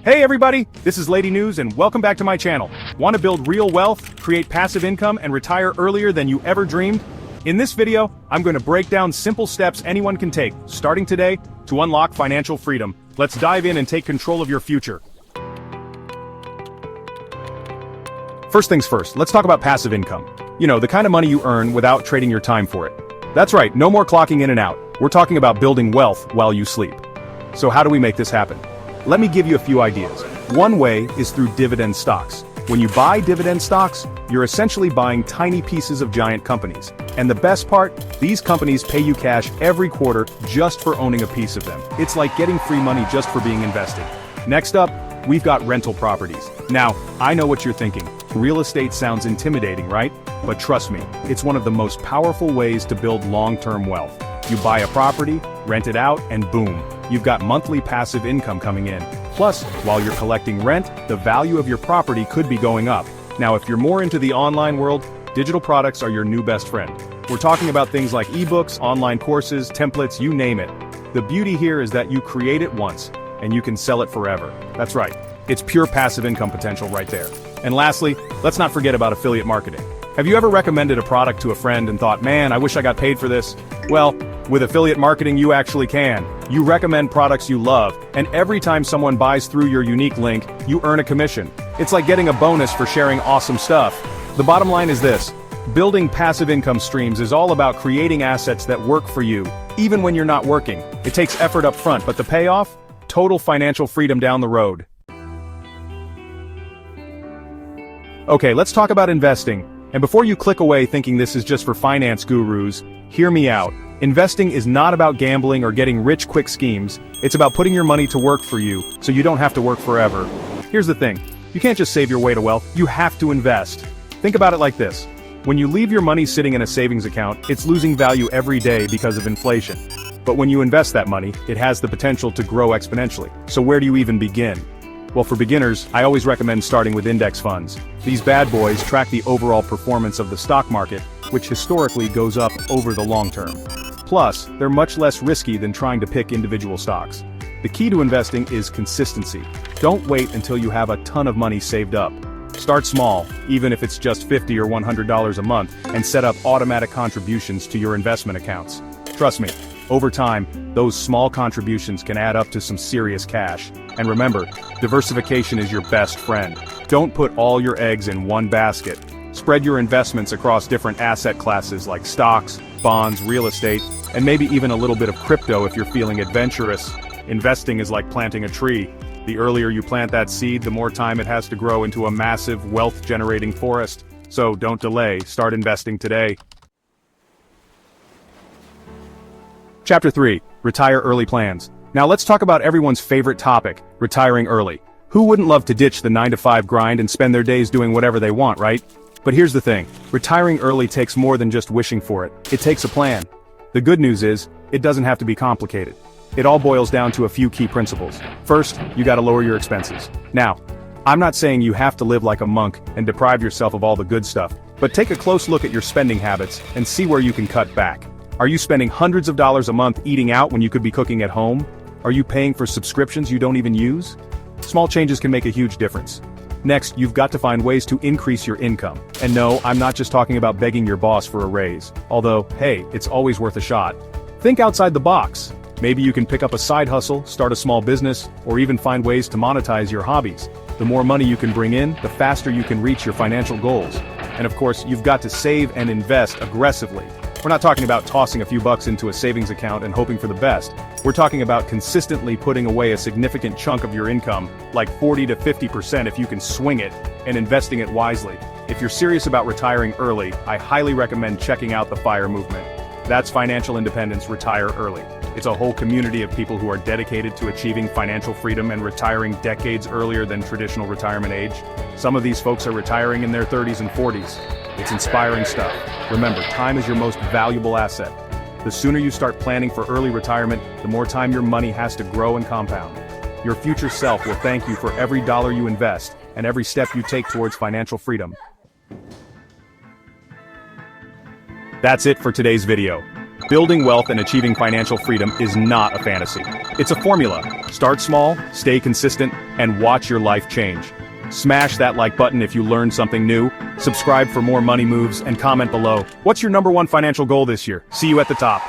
Hey everybody, this is Lady News and welcome back to my channel. Want to build real wealth, create passive income, and retire earlier than you ever dreamed? In this video, I'm going to break down simple steps anyone can take, starting today, to unlock financial freedom. Let's dive in and take control of your future. First things first, let's talk about passive income. You know, the kind of money you earn without trading your time for it. That's right, no more clocking in and out. We're talking about building wealth while you sleep. So how do we make this happen? Let me give you a few ideas. One way is through dividend stocks. When you buy dividend stocks, you're essentially buying tiny pieces of giant companies. And the best part, these companies pay you cash every quarter just for owning a piece of them. It's like getting free money just for being invested. Next up, we've got rental properties. Now, I know what you're thinking. Real estate sounds intimidating, right? But trust me, it's one of the most powerful ways to build long-term wealth. You buy a property, rent it out, and boom, you've got monthly passive income coming in. Plus, while you're collecting rent, the value of your property could be going up. Now, if you're more into the online world, digital products are your new best friend. We're talking about things like ebooks, online courses, templates, you name it. The beauty here is that you create it once, and you can sell it forever. That's right, it's pure passive income potential right there. And lastly, let's not forget about affiliate marketing. Have you ever recommended a product to a friend and thought, man, I wish I got paid for this? Well, with affiliate marketing you actually can. You recommend products you love, and every time someone buys through your unique link, you earn a commission. It's like getting a bonus for sharing awesome stuff. The bottom line is this: building passive income streams is all about creating assets that work for you, even when you're not working. It takes effort up front, but the payoff? Total financial freedom down the road. Okay, let's talk about investing. And before you click away thinking this is just for finance gurus, hear me out. Investing is not about gambling or getting rich quick schemes. It's about putting your money to work for you, so you don't have to work forever. Here's the thing. You can't just save your way to wealth, you have to invest. Think about it like this. When you leave your money sitting in a savings account, it's losing value every day because of inflation. But when you invest that money, it has the potential to grow exponentially. So where do you even begin? Well, for beginners, I always recommend starting with index funds. These bad boys track the overall performance of the stock market, which historically goes up over the long term. Plus, they're much less risky than trying to pick individual stocks. The key to investing is consistency. Don't wait until you have a ton of money saved up. Start small, even if it's just $50 or $100 a month, and set up automatic contributions to your investment accounts. Trust me, over time, those small contributions can add up to some serious cash. And remember, diversification is your best friend. Don't put all your eggs in one basket. Spread your investments across different asset classes like stocks, bonds, real estate, and maybe even a little bit of crypto if you're feeling adventurous. Investing is like planting a tree. The earlier you plant that seed, the more time it has to grow into a massive, wealth-generating forest. So don't delay, start investing today. Chapter 3, Retire Early Plans. Now let's talk about everyone's favorite topic, retiring early. Who wouldn't love to ditch the 9-to-5 grind and spend their days doing whatever they want, right? But here's the thing, retiring early takes more than just wishing for it. It takes a plan. The good news is, it doesn't have to be complicated. It all boils down to a few key principles. First, you gotta lower your expenses. Now, I'm not saying you have to live like a monk and deprive yourself of all the good stuff, but take a close look at your spending habits and see where you can cut back. Are you spending hundreds of dollars a month eating out when you could be cooking at home? Are you paying for subscriptions you don't even use? Small changes can make a huge difference. Next, you've got to find ways to increase your income. And no, I'm not just talking about begging your boss for a raise. Although, hey, it's always worth a shot. Think outside the box. Maybe you can pick up a side hustle, start a small business, or even find ways to monetize your hobbies. The more money you can bring in, the faster you can reach your financial goals. And of course, you've got to save and invest aggressively. We're not talking about tossing a few bucks into a savings account and hoping for the best. We're talking about consistently putting away a significant chunk of your income, like 40 to 50% if you can swing it, and investing it wisely. If you're serious about retiring early, I highly recommend checking out the FIRE movement. That's Financial Independence Retire Early. It's a whole community of people who are dedicated to achieving financial freedom and retiring decades earlier than traditional retirement age. Some of these folks are retiring in their 30s and 40s. It's inspiring stuff. Remember, time is your most valuable asset. The sooner you start planning for early retirement, the more time your money has to grow and compound. Your future self will thank you for every dollar you invest and every step you take towards financial freedom. That's it for today's video. Building wealth and achieving financial freedom is not a fantasy. It's a formula. Start small, stay consistent, and watch your life change. Smash that like button if you learned something new, subscribe for more money moves, and comment below. What's your #1 financial goal this year? See you at the top.